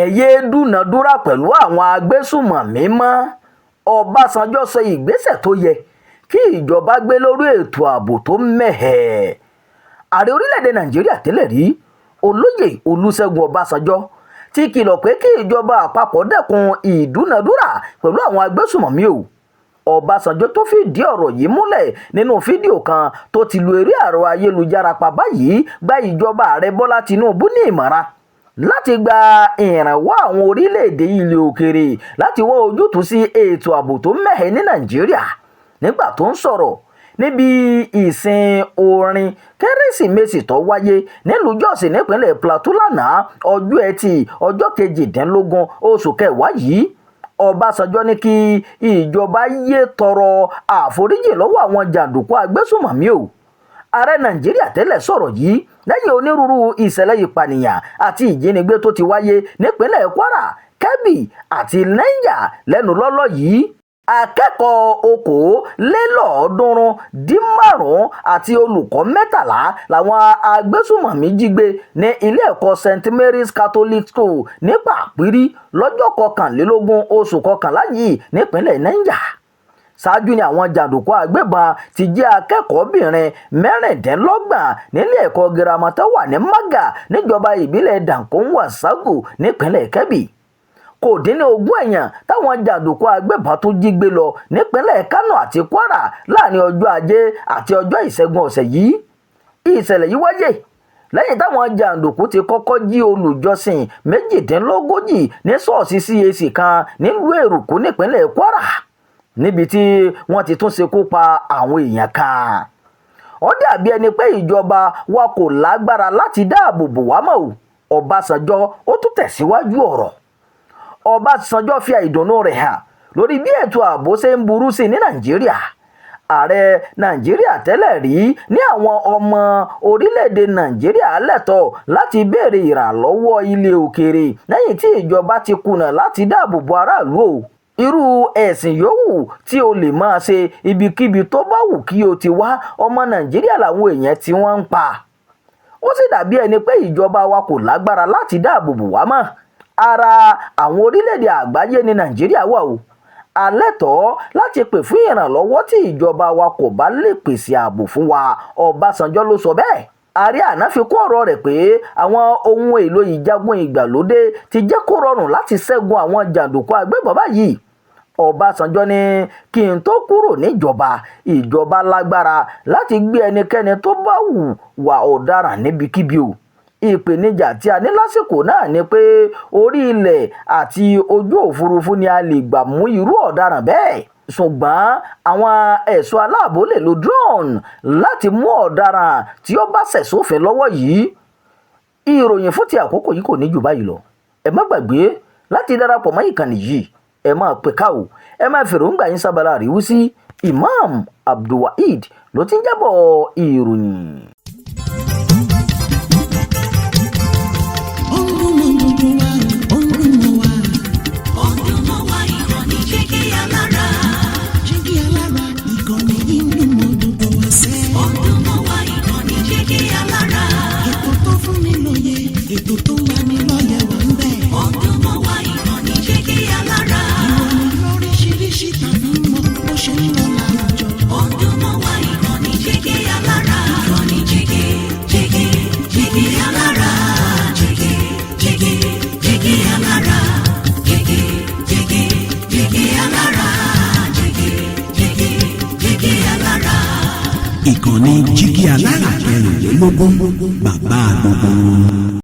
ẹ yéé dúnàádúrà pẹ̀lú àwọn agbésùmọ̀mí mọ́. Ọbásanjọ́ sọ ìgbésẹ̀ tó yẹ kí ìjọba gbé lórí ètò ààbò tó mẹ́hẹ̀. Ààrẹ orílẹ̀-èdè Nàìjíríà tẹ́lẹ̀ rí Olóyè Olúṣẹ́gun Ọbásanjọ́ ti kìlọ̀ pé kí ìjọba àpapọ̀ dẹ́kun ìdúnàádúrà pẹ̀lú àwọn agbésùmọ̀mí o. Ọbásanjọ́ tó fìdí ọ̀rọ̀ yìí múlẹ̀ nínú fídíò kan tó ti lu eré ẹ̀rọ ayélujára pa báyìí gba ìjọba ààrẹ Bọ́lá Tinubu ní ìmọ̀ràn láti gba ìrànwọ́ àwọn orílẹ̀-èdè ilẹ̀ òkèèrè láti wá ojútùú sí ètò ààbò tó mẹ́hẹ̀ ní Nàìjíríà. Nígbà tó ń sọ̀rọ̀ níbi ìsìn orin Kérésìmesì tó wáyé nílùú Jos nípínlẹ̀ Plateau lánàá ọjọ́ Ẹtì ọjọ́ 18 oṣù kẹwàá yìí, Ọbásanjọ́ ní kí ìjọba yé tọrọ àforíjì lọ́wọ́ àwọn jàǹdùkú agbésùmọ̀mí o. Ààrẹ Nàìjíríà tẹ́lẹ̀ sọ̀rọ̀ yìí lẹ́yìn onírúurú ìṣẹ̀lẹ̀ ìpànìyàn àti ìjínigbé tó ti wáyé nípínlẹ̀ Kwara, Kebbi àti Niger lẹ́nu lọ́lọ́ yìí. Akẹ́kọ̀ọ́ 275 àti olùkọ́ 13 làwọn agbésùmọ̀mí jí gbé ní ilé ẹ̀kọ́ St. Mary's Catholic School ní Pàpírí lọ́jọ́ 21 oṣù kọkànlá yìí nípínlẹ̀ Niger. Ṣáájú ni àwọn jàǹdùkú agbébọn ti jí akẹ́kọ̀ọ́bìnrin 26 nílé ẹ̀kọ́ girama tó wà ní Maga níjọba ìbílẹ̀ Danko Sagu nípínlẹ̀ Kebbi. Kò dín ní 20 èèyàn táwọn jàǹdùkú agbébọn tó jí gbé lọ nípínlẹ̀ Kano àti Kwara láàrin ọjọ́ Ajé àti ọjọ́ Ìṣẹ́gun ọ̀sẹ̀ yìí. Ìṣẹ̀lẹ̀ yìí wáyé lẹ́yìn táwọn jàǹdùkú ti kọ́kọ́ jí olùjọsìn 38 ní ṣọ́ọ̀ṣì CAC kan nílùú Èrùkú nípínlẹ̀ Kwara, níbi tí wọ́n ti tún ṣekú pa àwọn èèyàn kan. Ó dàbí ẹni pé ìjọba wa kò lágbára láti dáàbò bò wá mọ́ o. Ọbásanjọ́ ó tún tẹ̀síwájú ọ̀rọ̀. Ọbásanjọ́ fi ìdùnnú rẹ̀ hàn lórí bí ètò ààbò ṣe ń burú sí ní Nàìjíríà. Ààrẹ Nàìjíríà tẹ́lẹ̀ rí ní àwọn ọmọ orílẹ̀-èdè Nàìjíríà lẹ́tọ̀ọ́ láti béèrè ìrànlọ́wọ́ ilẹ̀ òkèèrè lẹ́yìn tí ìjọba ti kùnà láti dáàbò bo aráàlú o. Irú ẹ̀sìn yòówù tí o lè máa ṣe ibikíbi tó bá wù kí o ti wá, ọmọ Nàìjíríà làwọn èèyàn tí wọ́n ń pa. Ó sì dàbí ẹni pé ìjọba wa kò lágbára láti dáàbò bò wá mọ́. Ara àwọn orílẹ̀-èdè àgbáyé ní Nàìjíríà wà o. A lẹ́tọ̀ọ́ láti pè fún ìrànlọ́wọ́ tí ìjọba wa kò bá lè pèsè ààbò fún wa. Ọbásanjọ́ ló sọ bẹ́ẹ̀. Ààrẹ àná fi kún ọ̀rọ̀ rẹ̀ pé àwọn ohun èlò ìjagun ìgbàlódé ti jẹ́ kó rọrùn láti ṣẹ́gun àwọn jàǹdùkú agbébọn báyìí. Ọbásanjọ́ ní kí n tó kúrò níjọba, ìjọba lágbára láti gbé ẹnikẹ́ni tó bá hùwà ọ̀daràn níbikíbi o. Ìpèníjà tí a ní lásìkò náà ni pé orí ilẹ̀ àti ojú òfurufú ni a lè gbà mú irú ọ̀daràn bẹ́ẹ̀. Ṣùgbọ́n àwọn ẹ̀ṣọ́ aláàbò lè lo drone láti mú ọ̀daràn tí ó bá ṣẹ̀ sófin lọ́wọ́ yìí. Ìròyìn fún ti àkókò yìí kò ní jù báyìí lọ. Ẹ má gbàgbé láti darapọ̀ mọ́ ìkànnì yìí. Ẹ máa pè ká o. Ẹ máa fèròǹgbà yín sábàlá àríwú sí. Imam Abdulwaheed ló ti ń jábọ̀ ìròyìn. Ètò tó wà ní lọ́yẹ̀ wà ń bẹ̀. Ọdún mọ́ wa ìkànnì Jígí Alára. Ìròyìn lóríṣiríṣi tàbí mọ́ bó ṣe ń lọ láwùjọ. Ọdún mọ́ wa ìkànnì Jígí Alára. Ìkànnì Jígí Alára. Jígí Alára. Jígí Alára. Jígí Alára. Ìkànnì Jígí Alára 24, bàbá gbogbo.